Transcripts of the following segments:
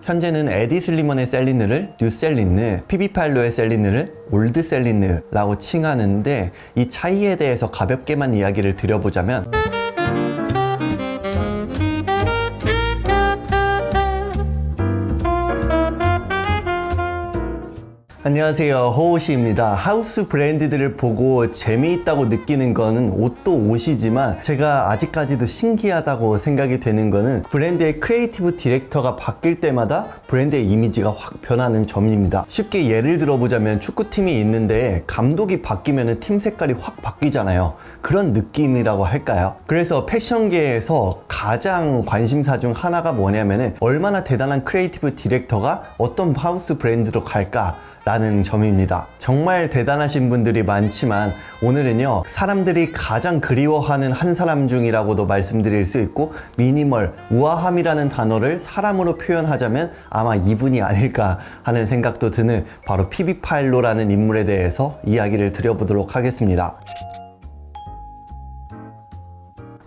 현재는 에디 슬리먼의 셀린느를 뉴 셀린느, 피비파일로의 셀린느를 올드 셀린느라고 칭하는데, 이 차이에 대해서 가볍게만 이야기를 드려보자면, 안녕하세요, 호오시입니다. 하우스 브랜드들을 보고 재미있다고 느끼는 거는 옷도 옷이지만, 제가 아직까지도 신기하다고 생각이 되는 거는 브랜드의 크리에이티브 디렉터가 바뀔 때마다 브랜드의 이미지가 확 변하는 점입니다. 쉽게 예를 들어보자면, 축구팀이 있는데 감독이 바뀌면 팀 색깔이 확 바뀌잖아요. 그런 느낌이라고 할까요? 그래서 패션계에서 가장 관심사 중 하나가 뭐냐면은, 얼마나 대단한 크리에이티브 디렉터가 어떤 하우스 브랜드로 갈까 라는 점입니다. 정말 대단하신 분들이 많지만, 오늘은요, 사람들이 가장 그리워하는 한 사람 중이라고도 말씀드릴 수 있고, 미니멀, 우아함이라는 단어를 사람으로 표현하자면 아마 이분이 아닐까 하는 생각도 드는 바로 피비파일로라는 인물에 대해서 이야기를 드려보도록 하겠습니다.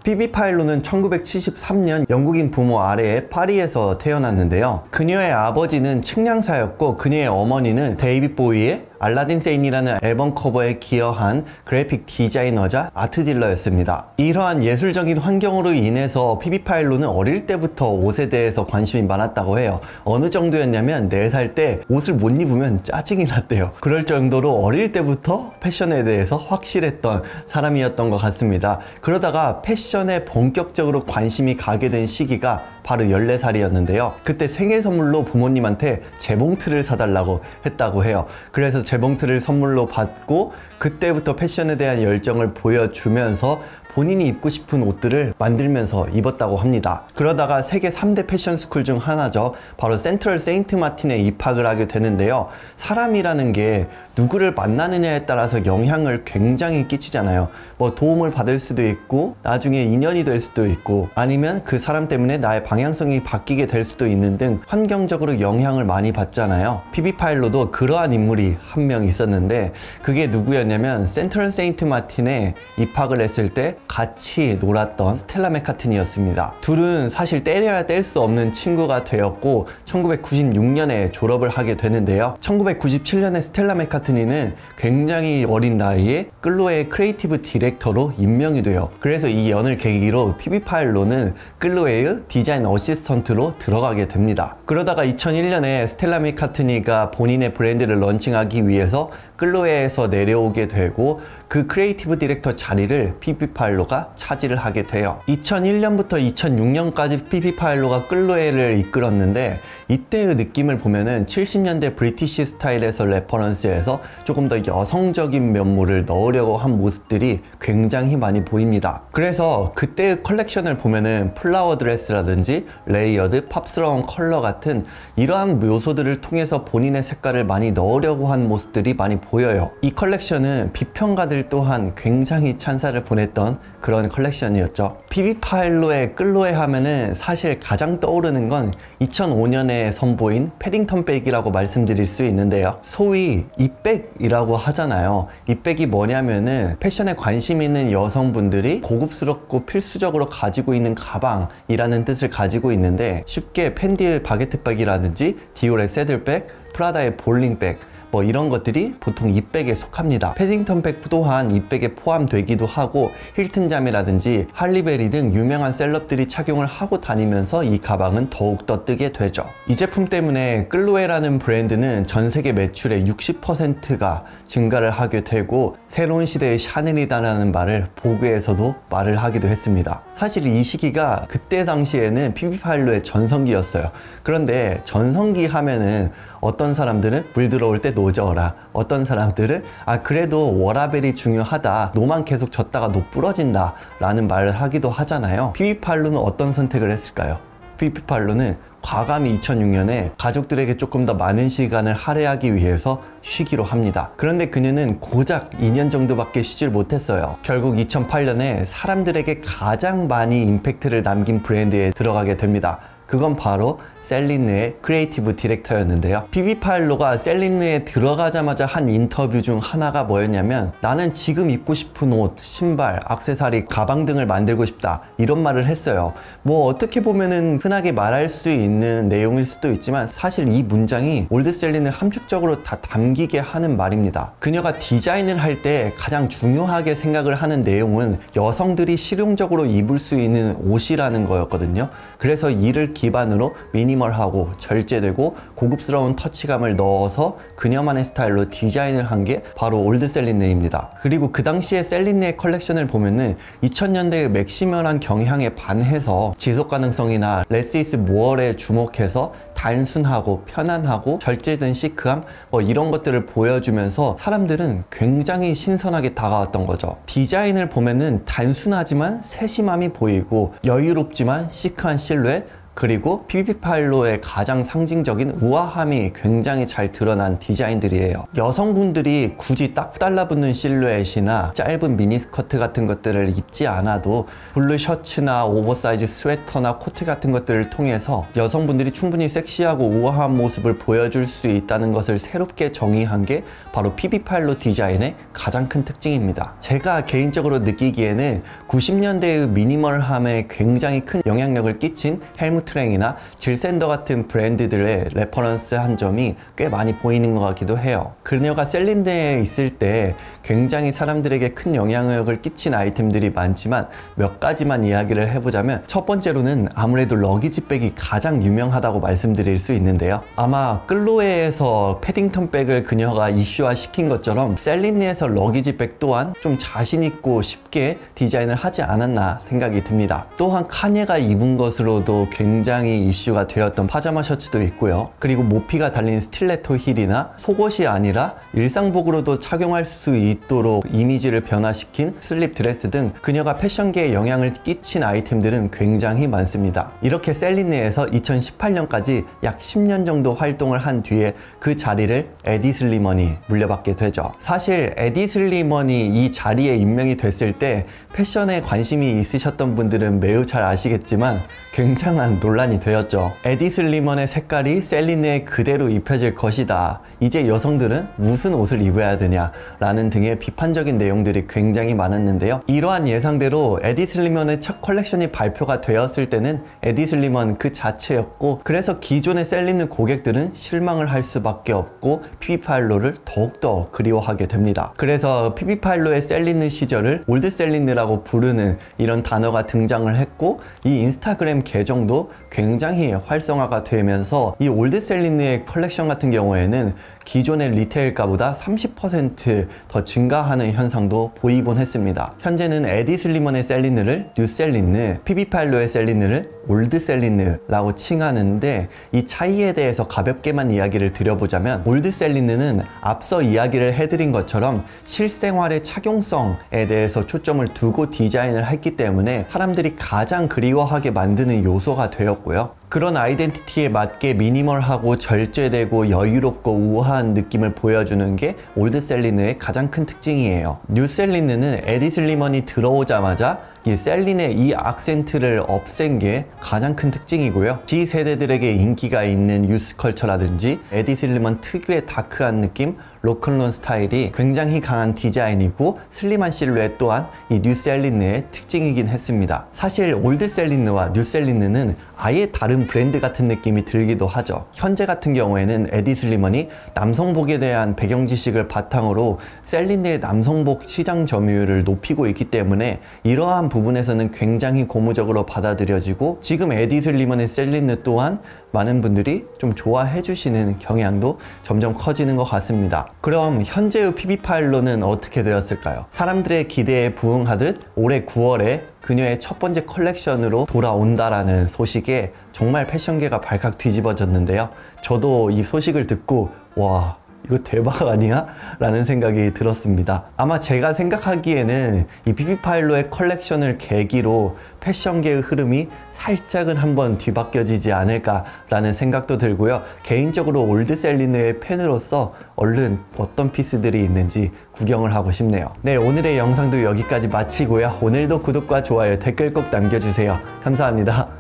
피비파일로는 1973년 영국인 부모 아래에 파리에서 태어났는데요. 그녀의 아버지는 측량사였고, 그녀의 어머니는 데이빗 보위의 알라딘 세인이라는 앨범 커버에 기여한 그래픽 디자이너자 아트 딜러였습니다. 이러한 예술적인 환경으로 인해서 피비파일로는 어릴 때부터 옷에 대해서 관심이 많았다고 해요. 어느 정도였냐면 4살 때 옷을 못 입으면 짜증이 났대요. 그럴 정도로 어릴 때부터 패션에 대해서 확실했던 사람이었던 것 같습니다. 그러다가 패션에 본격적으로 관심이 가게 된 시기가 바로 14살이었는데요. 그때 생일 선물로 부모님한테 재봉틀을 사달라고 했다고 해요. 그래서 재봉틀을 선물로 받고, 그때부터 패션에 대한 열정을 보여주면서 본인이 입고 싶은 옷들을 만들면서 입었다고 합니다. 그러다가 세계 3대 패션 스쿨 중 하나죠. 바로 센트럴 세인트 마틴에 입학을 하게 되는데요. 사람이라는 게 누구를 만나느냐에 따라서 영향을 굉장히 끼치잖아요. 뭐 도움을 받을 수도 있고, 나중에 인연이 될 수도 있고, 아니면 그 사람 때문에 나의 방향성이 바뀌게 될 수도 있는 등 환경적으로 영향을 많이 받잖아요. 피비파일로도 그러한 인물이 한 명 있었는데, 그게 누구였냐면 센트럴 세인트 마틴에 입학을 했을 때 같이 놀았던 스텔라 맥카트니였습니다. 둘은 사실 때려야 뗄 수 없는 친구가 되었고, 1996년에 졸업을 하게 되는데요. 1997년에 스텔라 맥카트니는 굉장히 어린 나이에 클로에의 크리에이티브 디렉터로 임명이 돼요. 그래서 이 연을 계기로 피비파일로는 클로에의 디자인 어시스턴트로 들어가게 됩니다. 그러다가 2001년에 스텔라 맥카트니가 본인의 브랜드를 런칭하기 위해서 클로에에서 내려오게 되고, 그 크리에이티브 디렉터 자리를 피비파일로가 차지를 하게 돼요. 2001년부터 2006년까지 피비파일로가 클로에를 이끌었는데, 이때의 느낌을 보면은 70년대 브리티시 스타일에서 레퍼런스에서 조금 더 여성적인 면모를 넣으려고 한 모습들이 굉장히 많이 보입니다. 그래서 그때의 컬렉션을 보면은 플라워 드레스라든지 레이어드, 팝스러운 컬러 같은 이러한 요소들을 통해서 본인의 색깔을 많이 넣으려고 한 모습들이 많이 보여요. 이 컬렉션은 비평가들 또한 굉장히 찬사를 보냈던 그런 컬렉션이었죠. 피비파일로의 클로에 하면은 사실 가장 떠오르는 건 2005년에 선보인 패딩턴 백이라고 말씀드릴 수 있는데요. 소위 잇백이라고 하잖아요. 잇백이 뭐냐면은 패션에 관심 있는 여성분들이 고급스럽고 필수적으로 가지고 있는 가방이라는 뜻을 가지고 있는데, 쉽게 펜디의 바게트백이라든지 디올의 새들백, 프라다의 볼링백, 뭐 이런 것들이 보통 잇백에 속합니다. 패딩턴 백 또한 잇백에 포함되기도 하고, 힐튼 자매라든지 할리베리 등 유명한 셀럽들이 착용을 하고 다니면서 이 가방은 더욱더 뜨게 되죠. 이 제품 때문에 클로에라는 브랜드는 전 세계 매출의 60%가 증가를 하게 되고, 새로운 시대의 샤넬이다라는 말을 보그에서도 말을 하기도 했습니다. 사실 이 시기가 그때 당시에는 피비파일로의 전성기였어요. 그런데 전성기 하면은 어떤 사람들은 물 들어올 때 노 저어라, 어떤 사람들은 그래도 워라벨이 중요하다, 노만 계속 졌다가 노 부러진다 라는 말을 하기도 하잖아요. 피비파일로는 어떤 선택을 했을까요? 피비파일로는 과감히 2006년에 가족들에게 조금 더 많은 시간을 할애하기 위해서 쉬기로 합니다. 그런데 그녀는 고작 2년 정도밖에 쉬질 못했어요. 결국 2008년에 사람들에게 가장 많이 임팩트를 남긴 브랜드에 들어가게 됩니다. 그건 바로 셀린느의 크리에이티브 디렉터였는데요. 피비파일로가 셀린느에 들어가자마자 한 인터뷰 중 하나가 뭐였냐면, 나는 지금 입고 싶은 옷, 신발, 액세서리, 가방 등을 만들고 싶다, 이런 말을 했어요. 뭐 어떻게 보면은 흔하게 말할 수 있는 내용일 수도 있지만 사실 이 문장이 올드 셀린을 함축적으로 다 담기게 하는 말입니다. 그녀가 디자인을 할 때 가장 중요하게 생각을 하는 내용은 여성들이 실용적으로 입을 수 있는 옷이라는 거였거든요. 그래서 이를 기반으로 미니멀하고 절제되고 고급스러운 터치감을 넣어서 그녀만의 스타일로 디자인을 한 게 바로 올드 셀린느입니다. 그리고 그 당시에 셀린느의 컬렉션을 보면은 2000년대의 맥시멀한 경향에 반해서 지속 가능성이나 레스 이즈 모어에 주목해서 단순하고 편안하고 절제된 시크함, 이런 것들을 보여주면서 사람들은 굉장히 신선하게 다가왔던 거죠. 디자인을 보면은 단순하지만 세심함이 보이고 여유롭지만 시크한 실루엣, 그리고 피비파일로의 가장 상징적인 우아함이 굉장히 잘 드러난 디자인들이에요. 여성분들이 굳이 딱 달라붙는 실루엣이나 짧은 미니스커트 같은 것들을 입지 않아도 블루 셔츠나 오버사이즈 스웨터나 코트 같은 것들을 통해서 여성분들이 충분히 섹시하고 우아한 모습을 보여줄 수 있다는 것을 새롭게 정의한 게 바로 피비파일로 디자인의 가장 큰 특징입니다. 제가 개인적으로 느끼기에는 90년대의 미니멀함에 굉장히 큰 영향력을 끼친 헬무트 트랭이나 질 샌더 같은 브랜드들의 레퍼런스 한 점이 꽤 많이 보이는 것 같기도 해요. 그녀가 셀린느에 있을 때 굉장히 사람들에게 큰 영향력을 끼친 아이템들이 많지만 몇 가지만 이야기를 해보자면, 첫 번째로는 아무래도 러기지백이 가장 유명하다고 말씀드릴 수 있는데요. 아마 클로에에서 패딩턴 백을 그녀가 이슈화 시킨 것처럼 셀린느에서 러기지백 또한 좀 자신있고 쉽게 디자인을 하지 않았나 생각이 듭니다. 또한 카니에가 입은 것으로도 굉장히 이슈가 되었던 파자마 셔츠도 있고요. 그리고 모피가 달린 스틸레토 힐이나 속옷이 아니라 일상복으로도 착용할 수 있도록 이미지를 변화시킨 슬립 드레스 등 그녀가 패션계에 영향을 끼친 아이템들은 굉장히 많습니다. 이렇게 셀린느에서 2018년까지 약 10년 정도 활동을 한 뒤에 그 자리를 에디 슬리먼이 물려받게 되죠. 사실 에디 슬리먼이 이 자리에 임명이 됐을 때 패션에 관심이 있으셨던 분들은 매우 잘 아시겠지만 굉장한 논란이 되었죠. 에디 슬리먼의 색깔이 셀린느에 그대로 입혀질 것이다, 이제 여성들은 무슨 옷을 입어야 되냐 라는 등의 비판적인 내용들이 굉장히 많았는데요. 이러한 예상대로 에디 슬리먼의 첫 컬렉션이 발표가 되었을 때는 에디 슬리먼 그 자체였고, 그래서 기존의 셀린느 고객들은 실망을 할 수밖에 없고 피비파일로를 더욱더 그리워하게 됩니다. 그래서 피비파일로의 셀린느 시절을 올드 셀린느라고 부르는 이런 단어가 등장을 했고, 이 인스타그램 계정도 굉장히 활성화가 되면서 이 올드 셀린느의 컬렉션 같은 경우에는 기존의 리테일가보다 30% 더 증가하는 현상도 보이곤 했습니다. 현재는 에디 슬리먼의 셀린느를 뉴 셀린느, 피비파일로의 셀린느를 올드 셀린느라고 칭하는데, 이 차이에 대해서 가볍게만 이야기를 드려보자면, 올드 셀린느는 앞서 이야기를 해드린 것처럼 실생활의 착용성에 대해서 초점을 두고 디자인을 했기 때문에 사람들이 가장 그리워하게 만드는 요소가 되었고요. 그런 아이덴티티에 맞게 미니멀하고 절제되고 여유롭고 우아한 느낌을 보여주는 게 올드 셀린느의 가장 큰 특징이에요. 뉴 셀린느는 에디 슬리먼이 들어오자마자 이 셀린의 이 악센트를 없앤 게 가장 큰 특징이고요. G세대들에게 인기가 있는 유스컬처라든지 에디 슬리먼 특유의 다크한 느낌, 로큰롤 스타일이 굉장히 강한 디자인이고 슬림한 실루엣 또한 이 뉴 셀린느의 특징이긴 했습니다. 사실 올드 셀린느와 뉴 셀린느는 아예 다른 브랜드 같은 느낌이 들기도 하죠. 현재 같은 경우에는 에디 슬리먼이 남성복에 대한 배경 지식을 바탕으로 셀린느의 남성복 시장 점유율을 높이고 있기 때문에 이러한 부분에서는 굉장히 고무적으로 받아들여지고, 지금 에디 슬리먼의 셀린느 또한 많은 분들이 좀 좋아해 주시는 경향도 점점 커지는 것 같습니다. 그럼 현재의 피비파일로는 어떻게 되었을까요? 사람들의 기대에 부응하듯 올해 9월에 그녀의 첫 번째 컬렉션으로 돌아온다라는 소식에 정말 패션계가 발칵 뒤집어졌는데요. 저도 이 소식을 듣고 와, 이거 대박 아니야? 라는 생각이 들었습니다. 아마 제가 생각하기에는 이 피비파일로의 컬렉션을 계기로 패션계의 흐름이 살짝은 한번 뒤바뀌어지지 않을까 라는 생각도 들고요. 개인적으로 올드 셀린느의 팬으로서 얼른 어떤 피스들이 있는지 구경을 하고 싶네요. 네, 오늘의 영상도 여기까지 마치고요. 오늘도 구독과 좋아요, 댓글 꼭 남겨주세요. 감사합니다.